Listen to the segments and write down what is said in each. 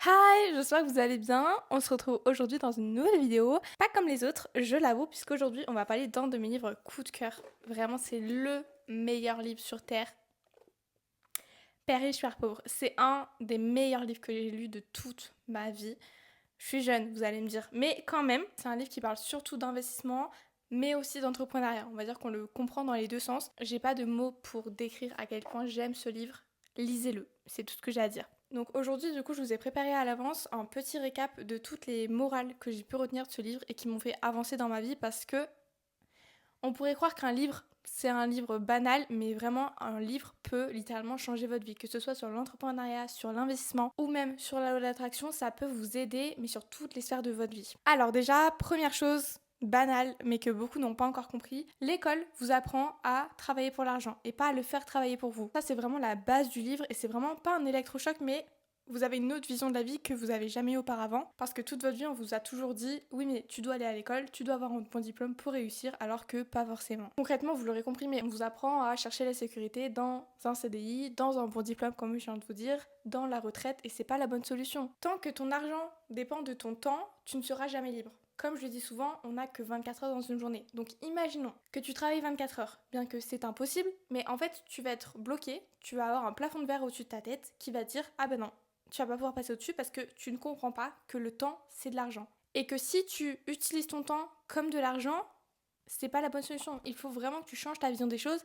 Hi, j'espère que vous allez bien. On se retrouve aujourd'hui dans une nouvelle vidéo. Pas comme les autres, je l'avoue, puisqu'aujourd'hui on va parler d'un de mes livres coup de cœur. Vraiment, c'est le meilleur livre sur Terre. Père riche, Père pauvre. C'est un des meilleurs livres que j'ai lus de toute ma vie. Je suis jeune, vous allez me dire. Mais quand même, c'est un livre qui parle surtout d'investissement, mais aussi d'entrepreneuriat. On va dire qu'on le comprend dans les deux sens. J'ai pas de mots pour décrire à quel point j'aime ce livre. Lisez-le, c'est tout ce que j'ai à dire. Donc aujourd'hui, du coup, je vous ai préparé à l'avance un petit récap de toutes les morales que j'ai pu retenir de ce livre et qui m'ont fait avancer dans ma vie parce que on pourrait croire qu'un livre, c'est un livre banal, mais vraiment, un livre peut littéralement changer votre vie. Que ce soit sur l'entrepreneuriat, sur l'investissement ou même sur la loi d'attraction, ça peut vous aider, mais sur toutes les sphères de votre vie. Alors déjà, première chose, banale, mais que beaucoup n'ont pas encore compris, l'école vous apprend à travailler pour l'argent et pas à le faire travailler pour vous. Ça, c'est vraiment la base du livre et c'est vraiment pas un électrochoc, mais vous avez une autre vision de la vie que vous avez jamais eu auparavant parce que toute votre vie on vous a toujours dit oui mais tu dois aller à l'école, tu dois avoir un bon diplôme pour réussir alors que pas forcément. Concrètement vous l'aurez compris mais on vous apprend à chercher la sécurité dans un CDI, dans un bon diplôme comme je viens de vous dire, dans la retraite et c'est pas la bonne solution. Tant que ton argent dépend de ton temps, tu ne seras jamais libre. Comme je le dis souvent, on n'a que 24 heures dans une journée. Donc imaginons que tu travailles 24 heures, bien que c'est impossible, mais en fait tu vas être bloqué, tu vas avoir un plafond de verre au-dessus de ta tête qui va te dire ah ben non, tu vas pas pouvoir passer au-dessus parce que tu ne comprends pas que le temps, c'est de l'argent. Et que si tu utilises ton temps comme de l'argent, c'est pas la bonne solution. Il faut vraiment que tu changes ta vision des choses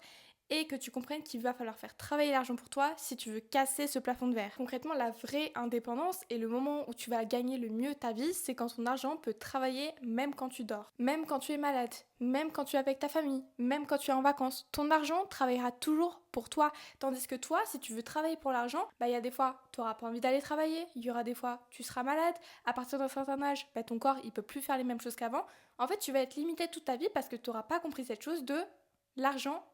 et que tu comprennes qu'il va falloir faire travailler l'argent pour toi si tu veux casser ce plafond de verre. Concrètement, la vraie indépendance et le moment où tu vas gagner le mieux ta vie, c'est quand ton argent peut travailler même quand tu dors, même quand tu es malade, même quand tu es avec ta famille, même quand tu es en vacances. Ton argent travaillera toujours pour toi. Tandis que toi, si tu veux travailler pour l'argent, il y a des fois, tu n'auras pas envie d'aller travailler, il y aura des fois, tu seras malade, à partir d'un certain âge, ton corps, il peut plus faire les mêmes choses qu'avant. En fait, tu vas être limité toute ta vie parce que tu n'auras pas compris cette chose de l'argent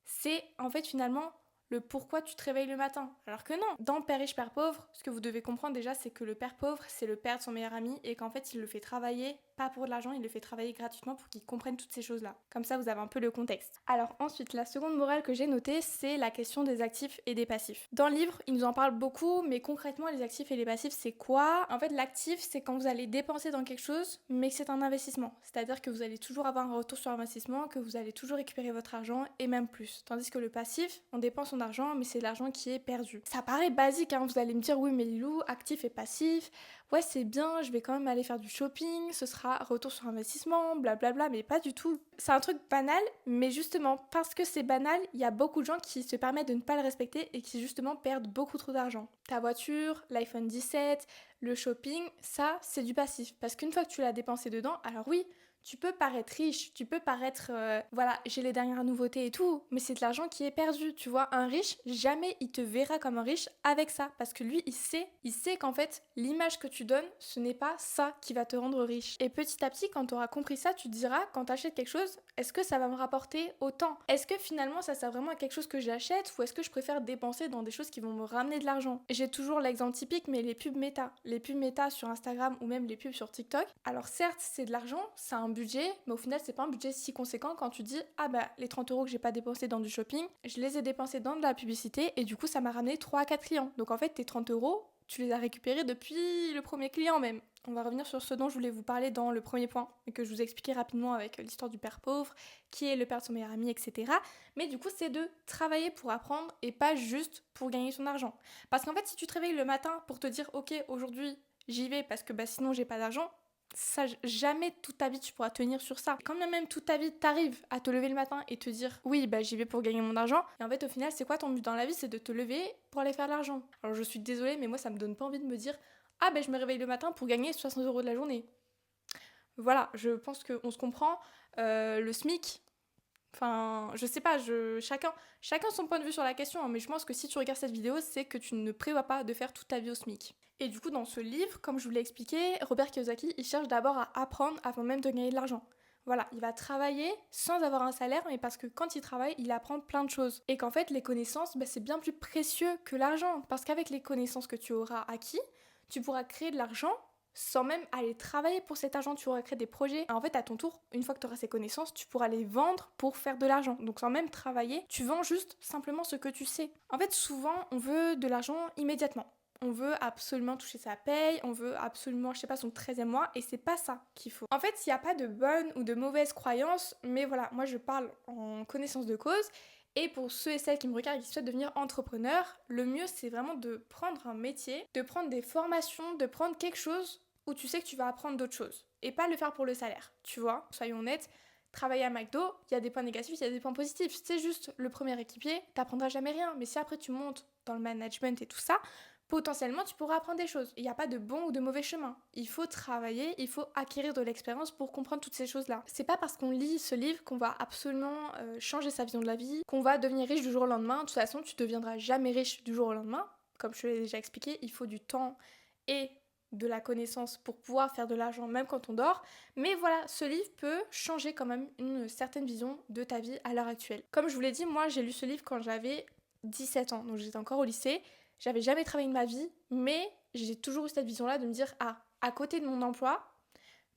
c'est en fait finalement le pourquoi tu te réveilles le matin. Alors que non, dans Père riche, Père pauvre, ce que vous devez comprendre déjà, c'est que le père pauvre, c'est le père de son meilleur ami et qu'en fait, il le fait travailler, pas pour de l'argent, il le fait travailler gratuitement pour qu'il comprenne toutes ces choses-là. Comme ça, vous avez un peu le contexte. Alors ensuite, la seconde morale que j'ai notée, c'est la question des actifs et des passifs. Dans le livre, il nous en parle beaucoup, mais concrètement, les actifs et les passifs, c'est quoi? En fait, l'actif, c'est quand vous allez dépenser dans quelque chose, mais que c'est un investissement. C'est-à-dire que vous allez toujours avoir un retour sur investissement, que vous allez toujours récupérer votre argent et même plus. Tandis que le passif, on dépense son argent, mais c'est l'argent qui est perdu. Ça paraît basique, hein, vous allez me dire oui mais Lilou, actif et passif, ouais c'est bien, je vais quand même aller faire du shopping, ce sera retour sur investissement, blablabla, mais pas du tout. C'est un truc banal, mais justement parce que c'est banal, il y a beaucoup de gens qui se permettent de ne pas le respecter et qui justement perdent beaucoup trop d'argent. Ta voiture, l'iPhone 17, le shopping, ça c'est du passif. Parce qu'une fois que tu l'as dépensé dedans, alors oui, tu peux paraître riche, tu peux paraître, voilà, j'ai les dernières nouveautés et tout, mais c'est de l'argent qui est perdu, tu vois. Un riche, jamais il te verra comme un riche avec ça, parce que lui, il sait qu'en fait, l'image que tu donnes, ce n'est pas ça qui va te rendre riche. Et petit à petit, quand tu auras compris ça, tu te diras, quand tu achètes quelque chose, est-ce que ça va me rapporter autant? Est-ce que finalement, ça sert vraiment à quelque chose que j'achète, ou est-ce que je préfère dépenser dans des choses qui vont me ramener de l'argent? J'ai toujours l'exemple typique, mais les pubs méta. Les pubs méta sur Instagram ou même les pubs sur TikTok. Alors certes, c'est de l'argent, c'est un budget, mais au final, c'est pas un budget si conséquent quand tu dis ah bah les 30 euros que j'ai pas dépensés dans du shopping, je les ai dépensés dans de la publicité et du coup, ça m'a ramené 3 à 4 clients. Donc en fait, tes 30 euros, tu les as récupérés depuis le premier client même. On va revenir sur ce dont je voulais vous parler dans le premier point, et que je vous ai expliqué rapidement avec l'histoire du père pauvre, qui est le père de son meilleur ami, etc. Mais du coup, c'est de travailler pour apprendre et pas juste pour gagner son argent. Parce qu'en fait, si tu te réveilles le matin pour te dire ok, aujourd'hui, j'y vais parce que sinon j'ai pas d'argent, ça, jamais toute ta vie tu pourras tenir sur ça. Quand même toute ta vie t'arrives à te lever le matin et te dire oui j'y vais pour gagner mon argent, et en fait au final c'est quoi ton but dans la vie? C'est de te lever pour aller faire de l'argent. Alors je suis désolée mais moi ça me donne pas envie de me dire ah je me réveille le matin pour gagner 60 euros de la journée. Voilà, je pense qu'on se comprend. Le SMIC, enfin, je sais pas, chacun son point de vue sur la question, hein, mais je pense que si tu regardes cette vidéo, c'est que tu ne prévois pas de faire toute ta vie au SMIC. Et du coup, dans ce livre, comme je vous l'ai expliqué, Robert Kiyosaki, il cherche d'abord à apprendre avant même de gagner de l'argent. Voilà, il va travailler sans avoir un salaire, mais parce que quand il travaille, il apprend plein de choses. Et qu'en fait, les connaissances, c'est bien plus précieux que l'argent. Parce qu'avec les connaissances que tu auras acquis, tu pourras créer de l'argent sans même aller travailler pour cet argent, tu auras créé des projets. En fait, à ton tour, une fois que tu auras ces connaissances, tu pourras les vendre pour faire de l'argent. Donc sans même travailler, tu vends juste simplement ce que tu sais. En fait, souvent, on veut de l'argent immédiatement. On veut absolument toucher sa paye, on veut absolument, je sais pas, son 13e mois, et c'est pas ça qu'il faut. En fait, il n'y a pas de bonne ou de mauvaise croyance, mais voilà, moi je parle en connaissance de cause, et pour ceux et celles qui me regardent et qui souhaitent devenir entrepreneur, le mieux c'est vraiment de prendre un métier, de prendre des formations, de prendre quelque chose où tu sais que tu vas apprendre d'autres choses, et pas le faire pour le salaire, tu vois, soyons honnêtes. Travailler à McDo, il y a des points négatifs, il y a des points positifs. C'est juste le premier équipier, t'apprendras jamais rien. Mais si après tu montes dans le management et tout ça, potentiellement tu pourras apprendre des choses. Il n'y a pas de bon ou de mauvais chemin. Il faut travailler, il faut acquérir de l'expérience pour comprendre toutes ces choses-là. C'est pas parce qu'on lit ce livre qu'on va absolument changer sa vision de la vie, qu'on va devenir riche du jour au lendemain. De toute façon, tu deviendras jamais riche du jour au lendemain. Comme je te l'ai déjà expliqué, il faut du temps et de la connaissance pour pouvoir faire de l'argent même quand on dort. Mais voilà, ce livre peut changer quand même une certaine vision de ta vie à l'heure actuelle. Comme je vous l'ai dit, moi j'ai lu ce livre quand j'avais 17 ans, donc j'étais encore au lycée. J'avais jamais travaillé de ma vie, mais j'ai toujours eu cette vision-là de me dire, ah, à côté de mon emploi,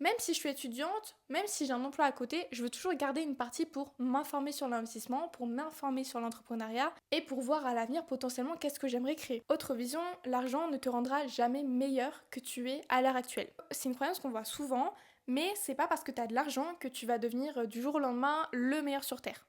même si je suis étudiante, même si j'ai un emploi à côté, je veux toujours garder une partie pour m'informer sur l'investissement, pour m'informer sur l'entrepreneuriat et pour voir à l'avenir potentiellement qu'est-ce que j'aimerais créer. Autre vision, l'argent ne te rendra jamais meilleur que tu es à l'heure actuelle. C'est une croyance qu'on voit souvent, mais c'est pas parce que tu as de l'argent que tu vas devenir du jour au lendemain le meilleur sur Terre.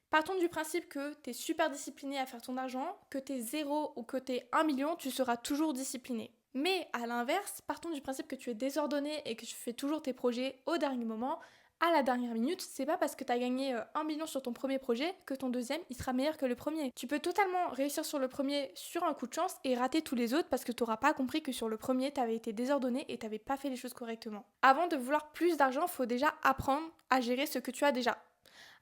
Partons du principe que tu es super discipliné à faire ton argent, que tu es 0 ou que tu es 1 million, tu seras toujours discipliné. Mais à l'inverse, partons du principe que tu es désordonné et que tu fais toujours tes projets au dernier moment, à la dernière minute. C'est pas parce que tu as gagné 1 million sur ton premier projet que ton deuxième il sera meilleur que le premier. Tu peux totalement réussir sur le premier sur un coup de chance et rater tous les autres parce que tu n'auras pas compris que sur le premier tu avais été désordonné et tu n'avais pas fait les choses correctement. Avant de vouloir plus d'argent, il faut déjà apprendre à gérer ce que tu as déjà.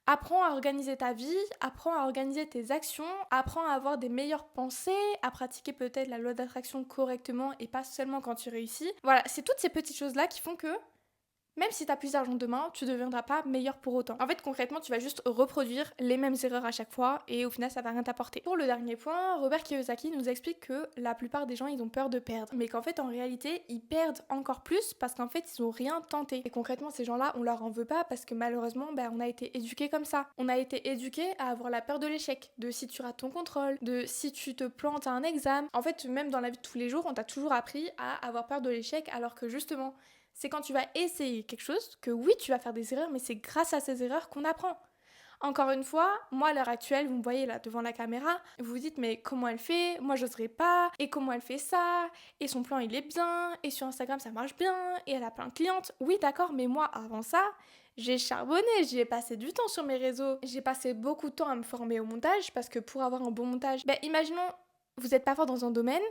Apprends à organiser ta vie, apprends à organiser tes actions, apprends à avoir des meilleures pensées, à pratiquer peut-être la loi d'attraction correctement et pas seulement quand tu réussis. Voilà, c'est toutes ces petites choses-là qui font que même si tu as plus d'argent demain, tu ne deviendras pas meilleur pour autant. En fait, concrètement, tu vas juste reproduire les mêmes erreurs à chaque fois et au final, ça va rien t'apporter. Pour le dernier point, Robert Kiyosaki nous explique que la plupart des gens, ils ont peur de perdre. Mais qu'en fait, en réalité, ils perdent encore plus parce qu'en fait, ils ont rien tenté. Et concrètement, ces gens-là, on leur en veut pas parce que malheureusement, on a été éduqués comme ça. On a été éduqués à avoir la peur de l'échec, de si tu rates ton contrôle, de si tu te plantes à un examen. En fait, même dans la vie de tous les jours, on t'a toujours appris à avoir peur de l'échec alors que justement, c'est quand tu vas essayer quelque chose que oui, tu vas faire des erreurs, mais c'est grâce à ces erreurs qu'on apprend. Encore une fois, moi à l'heure actuelle, vous me voyez là devant la caméra, vous vous dites mais comment elle fait? Moi j'oserais pas, et comment elle fait ça? Et son plan il est bien, et sur Instagram ça marche bien, et elle a plein de clientes. Oui d'accord, mais moi avant ça, j'ai charbonné, j'y ai passé du temps sur mes réseaux. J'ai passé beaucoup de temps à me former au montage, parce que pour avoir un bon montage, imaginons, vous n'êtes pas fort dans un domaine,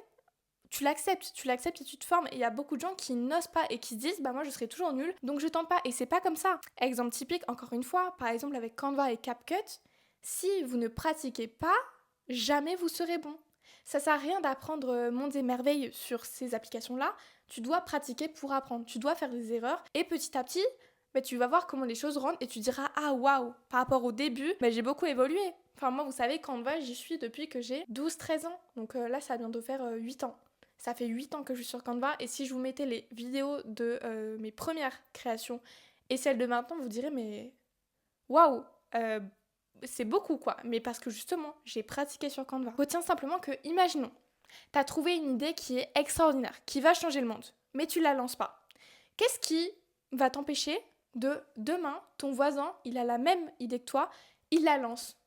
tu l'acceptes et tu te formes. Et il y a beaucoup de gens qui n'osent pas et qui se disent moi je serai toujours nulle donc je tente pas. Et c'est pas comme ça. Exemple typique, encore une fois, par exemple avec Canva et CapCut, si vous ne pratiquez pas, jamais vous serez bon. Ça sert à rien d'apprendre mondes et merveilles sur ces applications-là. Tu dois pratiquer pour apprendre. Tu dois faire des erreurs et petit à petit, tu vas voir comment les choses rentrent et tu diras ah waouh, par rapport au début, j'ai beaucoup évolué. Enfin moi vous savez, Canva j'y suis depuis que j'ai 12-13 ans. Donc là ça vient de faire 8 ans. Ça fait 8 ans que je suis sur Canva et si je vous mettais les vidéos de mes premières créations et celles de maintenant, vous direz mais waouh, c'est beaucoup quoi. Mais parce que justement, j'ai pratiqué sur Canva. Retiens simplement que, imaginons, t'as trouvé une idée qui est extraordinaire, qui va changer le monde, mais tu la lances pas. Qu'est-ce qui va t'empêcher de demain, ton voisin, il a la même idée que toi, il la lance.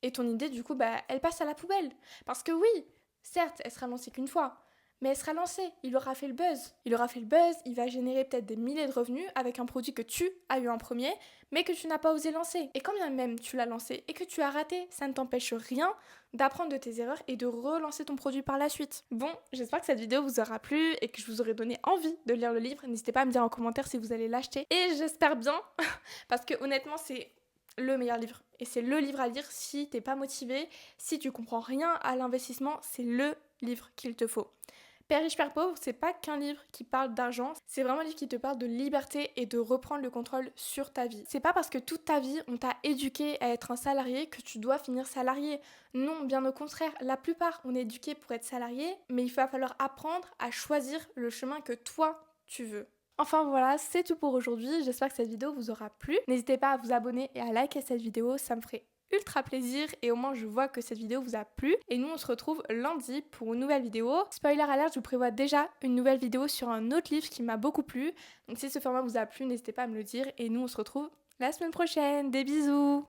Et ton idée, du coup, elle passe à la poubelle. Parce que oui, certes, elle sera lancée qu'une fois, mais elle sera lancée, il aura fait le buzz. Il va générer peut-être des milliers de revenus avec un produit que tu as eu en premier, mais que tu n'as pas osé lancer. Et quand bien même tu l'as lancé et que tu as raté, ça ne t'empêche rien d'apprendre de tes erreurs et de relancer ton produit par la suite. Bon, j'espère que cette vidéo vous aura plu et que je vous aurai donné envie de lire le livre. N'hésitez pas à me dire en commentaire si vous allez l'acheter. Et j'espère bien, parce que honnêtement, c'est le meilleur livre. Et c'est le livre à lire si t'es pas motivé, si tu comprends rien à l'investissement, c'est le livre qu'il te faut. Père riche, père pauvre, c'est pas qu'un livre qui parle d'argent, c'est vraiment un livre qui te parle de liberté et de reprendre le contrôle sur ta vie. C'est pas parce que toute ta vie on t'a éduqué à être un salarié que tu dois finir salarié. Non, bien au contraire, la plupart on est éduqué pour être salarié, mais il va falloir apprendre à choisir le chemin que toi tu veux. Enfin voilà, c'est tout pour aujourd'hui, j'espère que cette vidéo vous aura plu. N'hésitez pas à vous abonner et à liker cette vidéo, ça me ferait ultra plaisir et au moins je vois que cette vidéo vous a plu. Et nous on se retrouve lundi pour une nouvelle vidéo. Spoiler alert, je vous prévois déjà une nouvelle vidéo sur un autre livre qui m'a beaucoup plu. Donc si ce format vous a plu, n'hésitez pas à me le dire et nous on se retrouve la semaine prochaine. Des bisous!